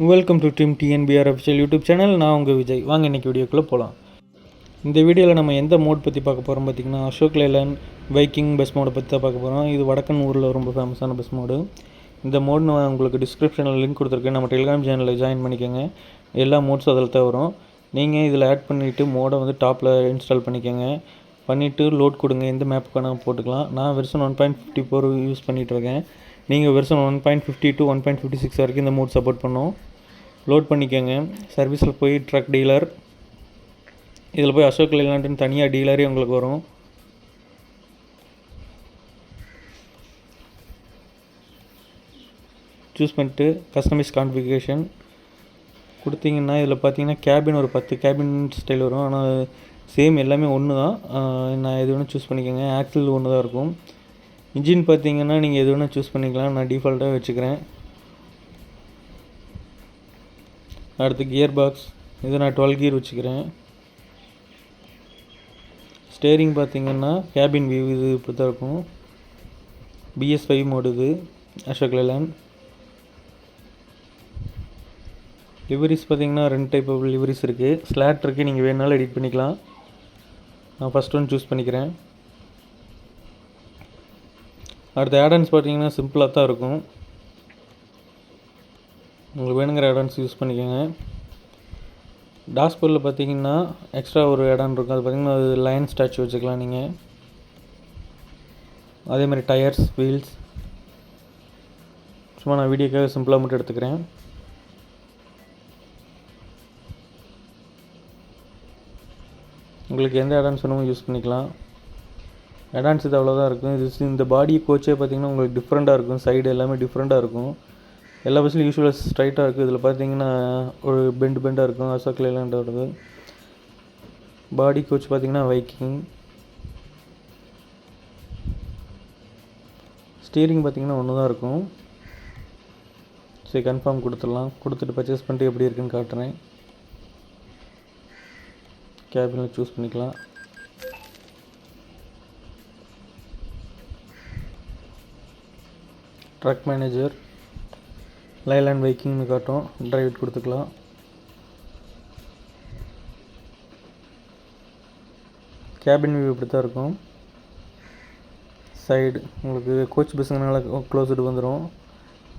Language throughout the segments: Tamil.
Welcome to team TNPR official YouTube channel. நான் உங்கள் விஜய். வாங்க இன்றைக்கி வீடியோக்குள்ளே போகலாம். இந்த வீடியோவில் நம்ம எந்த மோட் பற்றி பார்க்க போகிறோம் பார்த்திங்கன்னா, அசோக் லேலண்ட் வைக்கிங் பஸ் மோடை பற்றி தான் பார்க்க போகிறோம். இது வடக்கன் ஊரில் ரொம்ப ஃபேமஸான பஸ் மோடு. இந்த மோட் நான் உங்களுக்கு டிஸ்கிரிப்ஷனில் லிங்க் கொடுத்துருக்கேன். நம்ம டெலிகிராம் சேனலில் ஜாயின் பண்ணிக்கோங்க. எல்லா மோட்ஸும் அதில் தான் வரும். நீங்கள் இதில் ஆட் பண்ணிவிட்டு மோடை வந்து டாப்பில் இன்ஸ்டால் பண்ணிக்கோங்க. பண்ணிவிட்டு லோட் கொடுங்க. எந்த மேப்புக்கான போட்டுக்கலாம். நான் வெர்ஷன் 1.54 யூஸ் பண்ணிகிட்ருக்கேன். நீங்கள் வெர்ஷன் 1.50 to 1.56 வரைக்கும் இந்த மோட் சப்போர்ட் பண்ணோம். லோட் பண்ணிக்கோங்க. சர்வீஸில் போய் ட்ரக் டீலர், இதில் போய் அசோக் லேலண்ட்னு தனியாக டீலரே உங்களுக்கு வரும். சூஸ் பண்ணிட்டு கஸ்டமைஸ் கான்ஃபிகரேஷன் கொடுத்தீங்கன்னா இதில் பார்த்தீங்கன்னா கேபின் ஒரு 10 கேபின் ஸ்டைல் வரும். ஆனால் சேம் எல்லாமே ஒன்று தான். நான் எது வேணால் சூஸ் பண்ணிக்கோங்க. ஆக்சில் ஒன்று தான் இருக்கும். இன்ஜின் பார்த்தீங்கன்னா நீங்கள் எது வேணால் சூஸ் பண்ணிக்கலாம். நான் டிஃபால்ட்டாக வச்சுக்கிறேன். அடுத்து கியர் பாக்ஸ், இது நான் 12 கியர் வச்சுக்கிறேன். ஸ்டேரிங் பார்த்திங்கன்னா கேபின் வியூ இது இப்படி தான் இருக்கும். BS5 மோடு இது அசோக் லேலண்ட். லிவரிஸ் பார்த்திங்கன்னா 2 டைப் ஆஃப் லிவரிஸ் இருக்குது. ஸ்லாட் இருக்குது, நீங்கள் வேணுனாலும் எடிட் பண்ணிக்கலாம். நான் ஃபஸ்ட் ஒன் சூஸ் பண்ணிக்கிறேன். அடுத்த ஆடன்ஸ் பார்த்திங்கன்னா சிம்பிளாக தான் இருக்கும். உங்களுக்கு வேணுங்கிற ஆடான்ஸ் யூஸ் பண்ணிக்கோங்க. டாஷ்போர்டில் பார்த்தீங்கன்னா எக்ஸ்ட்ரா ஒரு ஆடான் இருக்கும். அது பார்த்திங்கன்னா அது லைன் ஸ்டாச்சு வச்சுக்கலாம் நீங்கள். அதேமாதிரி டயர்ஸ், வீல்ஸ் சும்மா நான் வீடியோக்காக சிம்பிளாக மட்டும் எடுத்துக்கிறேன். உங்களுக்கு எந்த ஆடான்ஸ் வேணுமோ யூஸ் பண்ணிக்கலாம். அடான்ஸ் இது அவ்வளோதான் இருக்கும். இது இந்த பாடி கோச்சே பார்த்திங்கன்னா உங்களுக்கு டிஃப்ரெண்ட்டாக இருக்கும். சைடு எல்லாமே டிஃப்ரெண்ட்டாக இருக்கும். எல்லா பஸ்ஸிலும் யூஸ்வலாக ஸ்ட்ரைட்டாக இருக்குது. இதில் பார்த்தீங்கன்னா ஒரு பெண்டாக இருக்கும். அசோக் லேலண்டோடது பாடி கோச் பார்த்திங்கன்னா வைக்கிங். ஸ்டீரிங் பார்த்திங்கன்னா ஒன்று தான் இருக்கும். சரி, கன்ஃபார்ம் கொடுத்துடலாம். கொடுத்துட்டு பர்ச்சேஸ் பண்ணிட்டு எப்படி இருக்குன்னு காட்டுறேன். கேபினில் சூஸ் பண்ணிக்கலாம். ட்ரக் மேனேஜர் லேலண்ட் வைக்கிங்னு காட்டும். டிரைவ் கொடுத்துக்கலாம். கேபின் வியூ இப்படி தான் இருக்கும். சைடு உங்களுக்கு கோச் பஸ்ஸுங்கனால க்ளோஸ்டு வந்துடும்.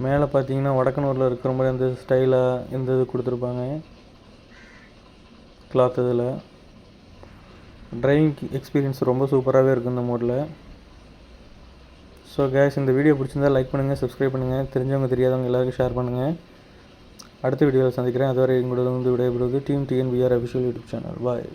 மேலே பார்த்தீங்கன்னா வடக்கனூரில் இருக்கிற மாதிரி அந்த ஸ்டைலாக இந்த இது கொடுத்துருப்பாங்க. கிளாத் இதில் டிரைவிங் எக்ஸ்பீரியன்ஸ் ரொம்ப சூப்பராகவே இருக்கும் இந்த மோடில். ஸோ கேஸ், இந்த வீடியோ பிடிச்சிருந்தால் லைக் பண்ணுங்கள், சப்ஸ்கிரைப் பண்ணுங்கள். தெரிஞ்சவங்க தெரியாதவங்க எல்லாருக்கும் ஷேர் பண்ணுங்கள். அடுத்த வீடியோவில் சந்திக்கிறேன். அதுவரை எங்களோட விடைபெறுவது team TNPR official YouTube channel. பாய்.